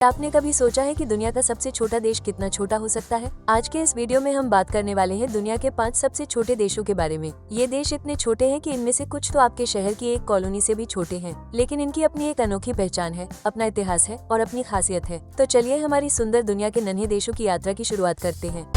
आपने कभी सोचा है कि दुनिया का सबसे छोटा देश कितना छोटा हो सकता है? आज के इस वीडियो में हम बात करने वाले हैं दुनिया के 5 सबसे छोटे देशों के बारे में। ये देश इतने छोटे हैं कि इनमें से कुछ तो आपके शहर की एक कॉलोनी से भी छोटे हैं, लेकिन इनकी अपनी एक अनोखी पहचान है, अपना इतिहास है और अपनी खासियत है। तो चलिए हमारी सुंदर दुनिया के नन्हे देशों की यात्रा की शुरुआत करते हैं।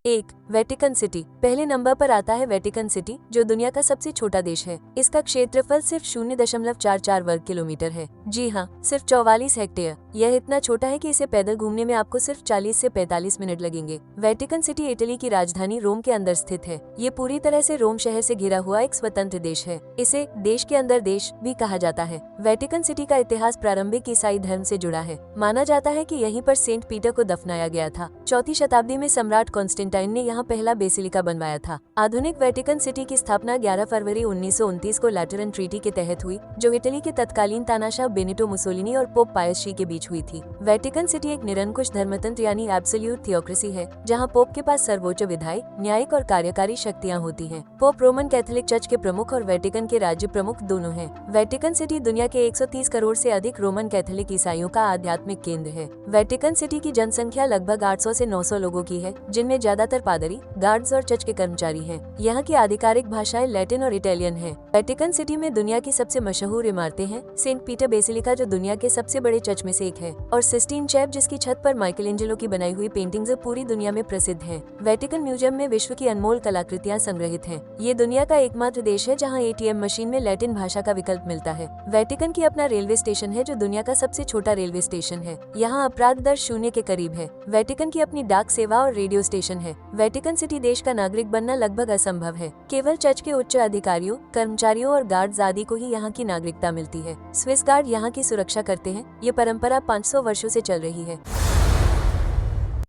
1. Vatican city. पहले नंबर पर आता है वेटिकन सिटी, जो दुनिया का सबसे छोटा देश है। इसका क्षेत्रफल सिर्फ 0.44 वर्ग किलोमीटर है। जी हाँ, सिर्फ 44 हेक्टेयर। यह इतना छोटा है कि इसे पैदल घूमने में आपको सिर्फ 40 से 45 मिनट लगेंगे। वेटिकन सिटी इटली की राजधानी रोम के अंदर स्थित है। ये पूरी तरह से रोम शहर से घिरा हुआ एक स्वतंत्र देश है। इसे देश के अंदर देश भी कहा जाता है। वेटिकन सिटी का इतिहास प्रारंभिक ईसाई धर्म से जुड़ा है। माना जाता है कि यहीं पर सेंट पीटर को दफनाया गया था। 4वीं शताब्दी में सम्राट कॉन्स्टेंटाइन ने यहाँ पहला बेसिलिका बनवाया था। आधुनिक वेटिकन सिटी की स्थापना 11 फरवरी 1929 को लैटरन ट्रीटी के तहत हुई, जो इटली के तत्कालीन तानाशाह बेनिटो मुसोलिनी और पोप पायस के बीच हुई थी। वेटिकन सिटी एक निरंकुश धर्मतंत्र यानी एब्सोल्यूट थियोक्रेसी है, जहाँ पोप के पास सर्वोच्च विधायी, न्यायिक और कार्यकारी शक्तियाँ होती हैं। पोप रोमन कैथोलिक चर्च के प्रमुख और वेटिकन के राज्य प्रमुख दोनों हैं। वेटिकन सिटी दुनिया के 130 करोड़ से अधिक रोमन कैथोलिक ईसाइयों का आध्यात्मिक केंद्र है। वेटिकन सिटी की जनसंख्या लगभग 800 से 900 लोगों की है, जिनमें ज्यादातर पादरी, गार्ड्स और चर्च के कर्मचारी हैं। यहाँ की आधिकारिक भाषाएं लैटिन और इटालियन हैं। वेटिकन सिटी में दुनिया की सबसे मशहूर इमारतें हैं सेंट पीटर बेसिलिका, जो दुनिया के सबसे बड़े चर्च में से एक है, और सिस्टीन चैप, जिसकी छत पर माइकलएंजेलो की बनाई हुई पेंटिंग्स पूरी दुनिया में प्रसिद्ध हैं। वेटिकन म्यूजियम में विश्व की अनमोल कलाकृतियाँ संग्रहित हैं। ये दुनिया का एकमात्र देश है जहाँ ATM मशीन में लैटिन भाषा का विकल्प मिलता है। वेटिकन की अपना रेलवे स्टेशन है, जो दुनिया का सबसे छोटा रेलवे स्टेशन है। यहाँ अपराध दर 0 के करीब है। वेटिकन की अपनी डाक सेवा और रेडियो स्टेशन है। वेटिकन सिटी देश का नागरिक बनना लगभग असंभव है। केवल चर्च के उच्च अधिकारियों, कर्मचारियों और गार्ड्स आदि को ही यहाँ की नागरिकता मिलती है। स्विस गार्ड यहाँ की सुरक्षा करते हैं। ये परंपरा 500 वर्षों से चल रही है।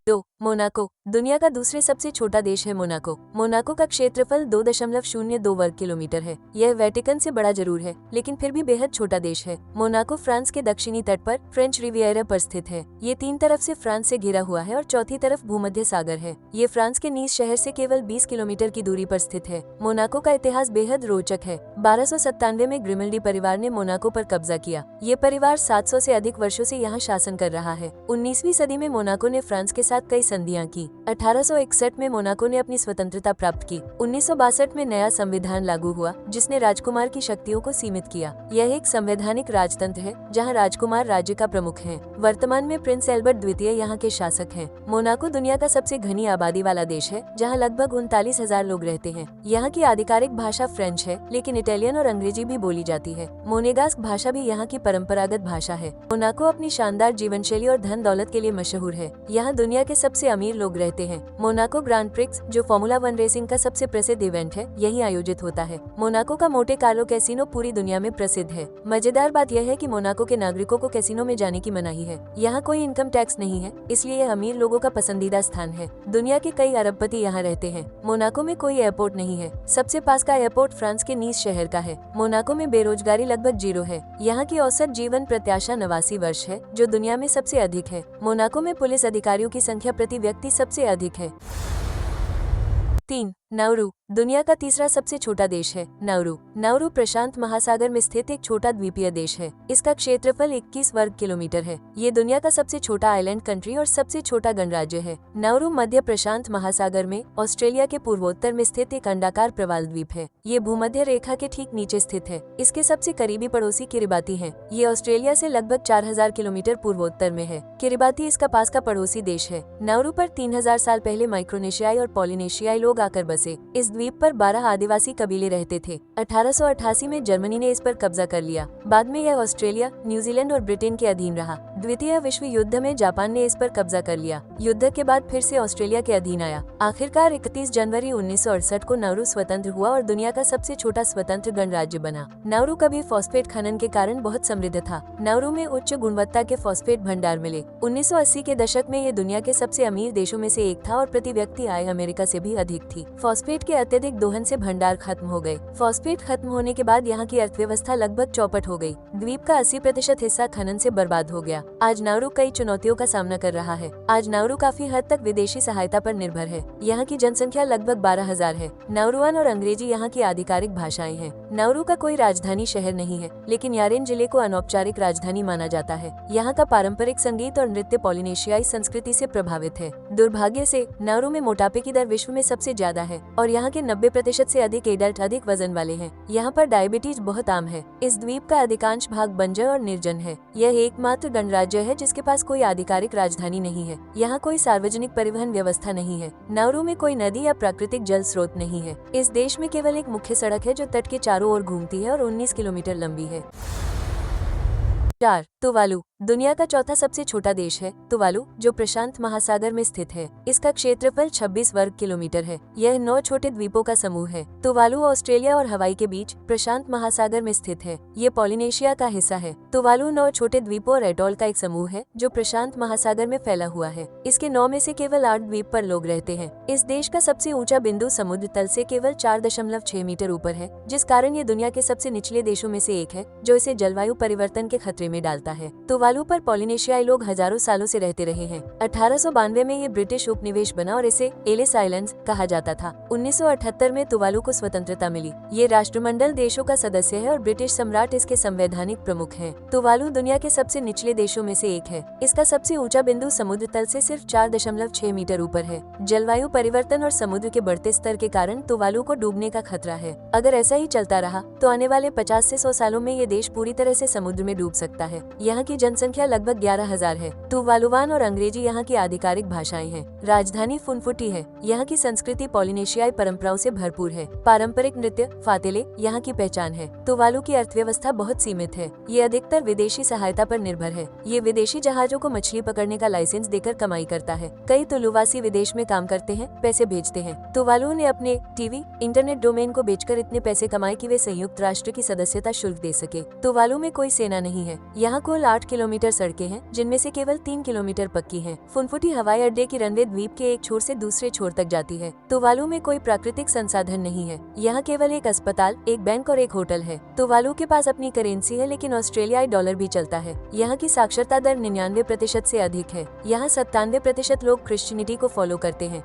2. मोनाको। दुनिया का दूसरे सबसे छोटा देश है मोनाको। मोनाको का क्षेत्रफल 2.02 वर्ग किलोमीटर है। यह वेटिकन से बड़ा जरूर है, लेकिन फिर भी बेहद छोटा देश है। मोनाको फ्रांस के दक्षिणी तट पर फ्रेंच रिविएरा पर स्थित है। ये 3 तरफ से फ्रांस से घिरा हुआ है और चौथी तरफ भूमध्य सागर है। ये फ्रांस के नीस शहर से केवल 20 किलोमीटर की दूरी पर स्थित है। मोनाको का इतिहास बेहद रोचक है। 1297 में ग्रिमल्डी परिवार ने मोनाको पर कब्जा किया। ये परिवार 700 से अधिक वर्षों से यहाँ शासन कर रहा है। 19वीं सदी में मोनाको ने फ्रांस के साथ कई संधियां की। 1861 में मोनाको ने अपनी स्वतंत्रता प्राप्त की। 1962 में नया संविधान लागू हुआ, जिसने राजकुमार की शक्तियों को सीमित किया। यह एक संवैधानिक राजतंत्र है, जहां राजकुमार राज्य का प्रमुख है। वर्तमान में प्रिंस एल्बर्ट द्वितीय यहाँ के शासक हैं। मोनाको दुनिया का सबसे घनी आबादी वाला देश है, जहाँ लगभग 39,000 लोग रहते हैं। यहाँ की आधिकारिक भाषा फ्रेंच है, लेकिन इटालियन और अंग्रेजी भी बोली जाती है। मोनेगास्क भाषा भी यहाँ की परंपरागत भाषा है। मोनाको अपनी शानदार जीवनशैली और धन दौलत के लिए मशहूर है। यहाँ दुनिया के सबसे अमीर लोग रहते हैं। मोनाको ग्रांड प्रिक्स, जो फॉर्मूला 1 रेसिंग का सबसे प्रसिद्ध इवेंट है, यही आयोजित होता है। मोनाको का मोंटे कार्लो कैसीनो पूरी दुनिया में प्रसिद्ध है। मजेदार बात यह है कि मोनाको के नागरिकों को कैसीनो में जाने की मनाही है। यहाँ कोई इनकम टैक्स नहीं है, इसलिए यह अमीर लोगों का पसंदीदा स्थान है। दुनिया के कई अरबपति यहाँ रहते हैं। मोनाको में कोई एयरपोर्ट नहीं है। सबसे पास का एयरपोर्ट फ्रांस के नीस शहर का है। मोनाको में बेरोजगारी लगभग 0 है। यहाँ की औसत जीवन प्रत्याशा 89 वर्ष है, जो दुनिया में सबसे अधिक है। मोनाको में पुलिस अधिकारियों की संख्या प्रति व्यक्ति सबसे अधिक है। 3. नाउरू। दुनिया का तीसरा सबसे छोटा देश है नाउरू। नाउरू प्रशांत महासागर में स्थित एक छोटा द्वीपीय देश है। इसका क्षेत्रफल 21 वर्ग किलोमीटर है। ये दुनिया का सबसे छोटा आइलैंड कंट्री और सबसे छोटा गणराज्य है। नाउरू मध्य प्रशांत महासागर में ऑस्ट्रेलिया के पूर्वोत्तर में स्थित एक अंडाकार प्रवाल द्वीप है। ये भूमध्य रेखा के ठीक नीचे स्थित है। इसके सबसे करीबी पड़ोसी किरिबाती है। ये ऑस्ट्रेलिया से लगभग 4000 किलोमीटर पूर्वोत्तर में है। किरिबाती इसका पास का पड़ोसी देश है। नाउरू पर 3000 साल पहले माइक्रोनेशियाई और पॉलिनेशियाई लोग आकर बसे। इस द्वीप पर 12 आदिवासी कबीले रहते थे। 1888 में जर्मनी ने इस पर कब्जा कर लिया। बाद में यह ऑस्ट्रेलिया, न्यूजीलैंड और ब्रिटेन के अधीन रहा। द्वितीय विश्व युद्ध में जापान ने इस पर कब्जा कर लिया। युद्ध के बाद फिर से ऑस्ट्रेलिया के अधीन आया। आखिरकार 31 जनवरी 1968 को नाउरू स्वतंत्र हुआ और दुनिया का सबसे छोटा स्वतंत्र गणराज्य बना। नाउरू कभी फॉस्फेट खनन के कारण बहुत समृद्ध था। नाउरू में उच्च गुणवत्ता के फॉस्फेट भंडार मिले। 1980 के दशक में ये दुनिया के सबसे अमीर देशों में से एक था और प्रति व्यक्ति आय अमेरिका से भी अधिक थी। फॉस्फेट के अत्यधिक दोहन से भंडार खत्म हो गए। फॉस्फेट खत्म होने के बाद यहाँ की अर्थव्यवस्था लगभग चौपट हो गई। द्वीप का 80% हिस्सा खनन से बर्बाद हो गया। आज नाउरू कई चुनौतियों का सामना कर रहा है। आज नाउरू काफी हद तक विदेशी सहायता पर निर्भर है। यहाँ की जनसंख्या लगभग 12,000 है। नाउरूआन और अंग्रेजी यहाँ की आधिकारिक भाषाएं हैं। नाउरू का कोई राजधानी शहर नहीं है, लेकिन यारेन जिले को अनौपचारिक राजधानी माना जाता है। यहाँ का पारंपरिक संगीत और नृत्य पॉलिनेशियाई संस्कृति से प्रभावित है। दुर्भाग्य से नाउरू में मोटापे की दर विश्व में सबसे ज्यादा है और यहाँ के 90% से अधिक एडल्ट अधिक वजन वाले हैं। यहाँ पर डायबिटीज बहुत आम है। इस द्वीप का अधिकांश भाग बंजर और निर्जन है। यह एकमात्र गणराज्य है जिसके पास कोई आधिकारिक राजधानी नहीं है। यहाँ कोई सार्वजनिक परिवहन व्यवस्था नहीं है। नाउरू में कोई नदी या प्राकृतिक जल स्रोत नहीं है। इस देश में केवल एक मुख्य सड़क है जो तट के चारों ओर घूमती है और 19 किलोमीटर लंबी है। 4. तुवालू दुनिया का चौथा सबसे छोटा देश है। तुवालू जो प्रशांत महासागर में स्थित है, इसका क्षेत्रफल 26 वर्ग किलोमीटर है। यह 9 छोटे द्वीपों का समूह है। तुवालू ऑस्ट्रेलिया और हवाई के बीच प्रशांत महासागर में स्थित है। ये पॉलिनेशिया का हिस्सा है। तुवालू 9 छोटे द्वीपों और एटॉल का एक समूह है जो प्रशांत महासागर में फैला हुआ है। इसके 9 में से केवल 8 द्वीप पर लोग रहते हैं। इस देश का सबसे ऊंचा बिंदु समुद्र तल से केवल 4.6 मीटर ऊपर है, जिस कारण ये दुनिया के सबसे निचले देशों में से एक है जो इसे जलवायु परिवर्तन के खतरे में डालता है। तुवालू पर पॉलिनेशियाई लोग हजारों सालों से रहते रहे हैं। 1892 में ये ब्रिटिश उपनिवेश बना और इसे एलिस आइलैंड्स कहा जाता था। 1978 में तुवालू को स्वतंत्रता मिली। ये राष्ट्रमंडल देशों का सदस्य है और ब्रिटिश सम्राट इसके संवैधानिक प्रमुख हैं। तुवालू दुनिया के सबसे निचले देशों में से एक है। इसका सबसे ऊंचा बिंदु समुद्र तल से सिर्फ 4.6 मीटर ऊपर है। जलवायु परिवर्तन और समुद्र के बढ़ते स्तर के कारण तुवालू को डूबने का खतरा है। अगर ऐसा ही चलता रहा तो आने वाले 50 से 100 सालों में ये देश पूरी तरह से समुद्र में डूब सकता है। यहाँ की जनसंख्या लगभग 11,000 है। तुवालुवान और अंग्रेजी यहाँ की आधिकारिक भाषाएं हैं। राजधानी फुनफुटी है। यहाँ की संस्कृति पॉलिनेशियाई परंपराओं से भरपूर है। पारंपरिक नृत्य फातेले यहाँ की पहचान है। तुवालू की अर्थव्यवस्था बहुत सीमित है। ये अधिकतर विदेशी सहायता पर निर्भर है। ये विदेशी जहाजों को मछली पकड़ने का लाइसेंस देकर कमाई करता है। कई तुलुवासी विदेश में काम करते हैं, पैसे भेजते हैं। तुवालू ने अपने टीवी इंटरनेट डोमेन को बेचकर इतने पैसे कमाए कि वे संयुक्त राष्ट्र की सदस्यता शुल्क दे सके। तुवालू में कोई सेना नहीं है। यहाँ कुल 8 किलोमीटर सड़कें हैं, जिनमें से केवल 3 किलोमीटर पक्की हैं। फुनफुटी हवाई अड्डे की रनवे द्वीप के एक छोर से दूसरे छोर तक जाती है। तुवालू में कोई प्राकृतिक संसाधन नहीं है। यहाँ केवल एक अस्पताल, एक बैंक और एक होटल है। तुवालू के पास अपनी करेंसी है, लेकिन ऑस्ट्रेलियाई डॉलर भी चलता है। यहाँ की साक्षरता दर 99% से अधिक है। यहाँ 97% लोग क्रिश्चियनिटी को फॉलो करते हैं।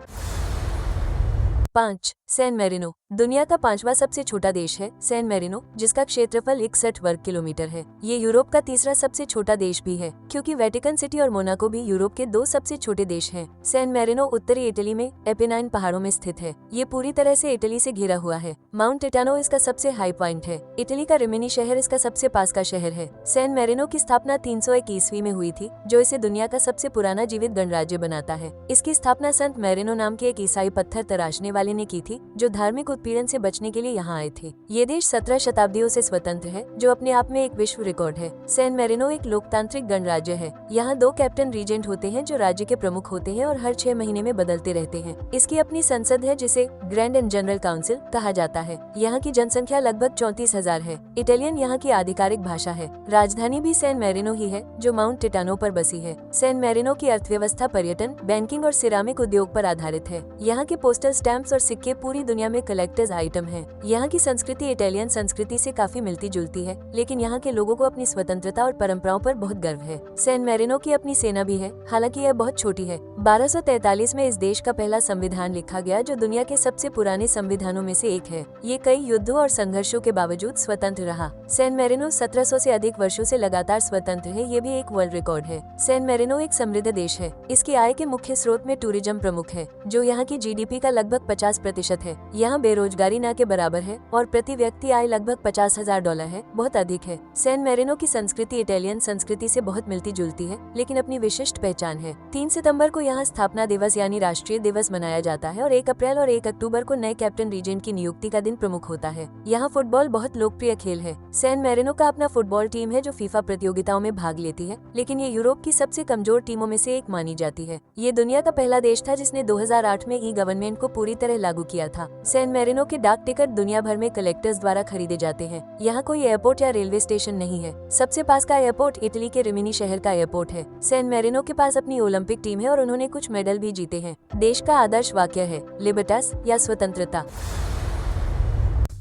5. सैन मैरिनो दुनिया का 5वां सबसे छोटा देश है सैन मैरिनो, जिसका क्षेत्रफल 61 वर्ग किलोमीटर है। ये यूरोप का तीसरा सबसे छोटा देश भी है, क्योंकि वेटिकन सिटी और मोनाको भी यूरोप के 2 सबसे छोटे देश हैं। सैन मैरिनो उत्तरी इटली में एपेनाइन पहाड़ों में स्थित है। ये पूरी तरह से इटली से घिरा हुआ है। माउंट टिटानो इसका सबसे हाई पॉइंट है। इटली का रिमिनी शहर इसका सबसे पास का शहर है। सैन मैरिनो की स्थापना 301 ईस्वी में हुई थी, जो इसे दुनिया का सबसे पुराना जीवित गणराज्य बनाता है। इसकी स्थापना संत मैरिनो नाम के एक ईसाई पत्थर तराशने वाले ने की थी, जो धार्मिक उत्पीड़न से बचने के लिए यहाँ आए थे। ये देश 17 शताब्दियों से स्वतंत्र है, जो अपने आप में एक विश्व रिकॉर्ड है। सैन मैरिनो एक लोकतांत्रिक गणराज्य है। यहाँ 2 कैप्टन रीजेंट होते हैं जो राज्य के प्रमुख होते हैं और हर 6 महीने में बदलते रहते हैं। इसकी अपनी संसद है, जिसे ग्रैंड एंड जनरल काउंसिल कहा जाता है। यहाँ की जनसंख्या लगभग 34,000 है। इटालियन यहाँ की आधिकारिक भाषा है। राजधानी भी सैन मैरिनो ही है, जो माउंट टिटानो पर बसी है। सैन मैरिनो की अर्थव्यवस्था पर्यटन, बैंकिंग और सिरामिक उद्योग पर आधारित है। यहाँ के पोस्टल स्टैम्प्स और सिक्के पूरी दुनिया में कलेक्टर्स आइटम है। यहाँ की संस्कृति इटालियन संस्कृति से काफी मिलती जुलती है, लेकिन यहाँ के लोगों को अपनी स्वतंत्रता और परंपराओं पर बहुत गर्व है। सैन मैरिनो की अपनी सेना भी है, हालांकि यह बहुत छोटी है। 1243 में इस देश का पहला संविधान लिखा गया, जो दुनिया के सबसे पुराने संविधानों में से एक है। ये कई युद्धों और संघर्षों के बावजूद स्वतंत्र रहा। सैन मैरिनो 1700 से अधिक वर्षों से लगातार स्वतंत्र है। ये भी एक वर्ल्ड रिकॉर्ड है। सैन मैरिनो एक समृद्ध देश है। इसकी आय के मुख्य स्रोत में टूरिज्म प्रमुख है, जो यहाँ की जीडीपी का लगभग 50% है। यहाँ बेरोजगारी न के बराबर है और प्रति व्यक्ति आय लगभग $50,000 है, बहुत अधिक है। सैन मैरिनो की संस्कृति इटालियन संस्कृति से बहुत मिलती जुलती है, लेकिन अपनी विशिष्ट पहचान है। 3 सितंबर को यहाँ स्थापना दिवस यानी राष्ट्रीय दिवस मनाया जाता है और 1 अप्रैल और 1 अक्टूबर को नए कैप्टन रीजेंट की नियुक्ति का दिन प्रमुख होता है। यहाँ फुटबॉल बहुत लोकप्रिय खेल है। सैन मैरिनो का अपना फुटबॉल टीम है, जो फीफा प्रतियोगिताओं में भाग लेती है, लेकिन ये यूरोप की सबसे कमजोर टीमों में से एक मानी जाती है। ये दुनिया का पहला देश था जिसने 2008 में ई गवर्नमेंट को पूरी तरह लागू किया था। सैन मैरिनो के डाक टिकट दुनिया भर में कलेक्टर्स द्वारा खरीदे जाते हैं। यहाँ कोई एयरपोर्ट या रेलवे स्टेशन नहीं है। सबसे पास का एयरपोर्ट इटली के रिमिनी शहर का एयरपोर्ट है। सैन मैरिनो के पास अपनी ओलंपिक टीम है और उन्होंने कुछ मेडल भी जीते हैं। देश का आदर्श वाक्य है लिबर्टास या स्वतंत्रता।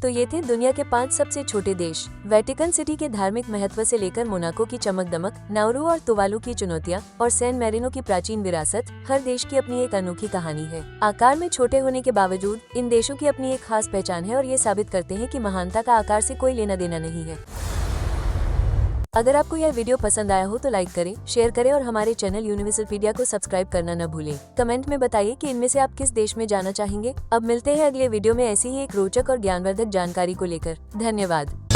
तो ये थे दुनिया के 5 सबसे छोटे देश। वेटिकन सिटी के धार्मिक महत्व से लेकर मोनाको की चमक दमक, नाउरू और तुवालू की चुनौतियाँ और सैन मैरिनो की प्राचीन विरासत, हर देश की अपनी एक अनोखी कहानी है। आकार में छोटे होने के बावजूद इन देशों की अपनी एक खास पहचान है और ये साबित करते हैं कि महानता का आकार से कोई लेना देना नहीं है। अगर आपको यह वीडियो पसंद आया हो तो लाइक करें, शेयर करें और हमारे चैनल यूनिवर्सलपीडिया को सब्सक्राइब करना न भूलें। कमेंट में बताइए कि इनमें से आप किस देश में जाना चाहेंगे। अब मिलते हैं अगले वीडियो में ऐसी ही एक रोचक और ज्ञानवर्धक जानकारी को लेकर। धन्यवाद।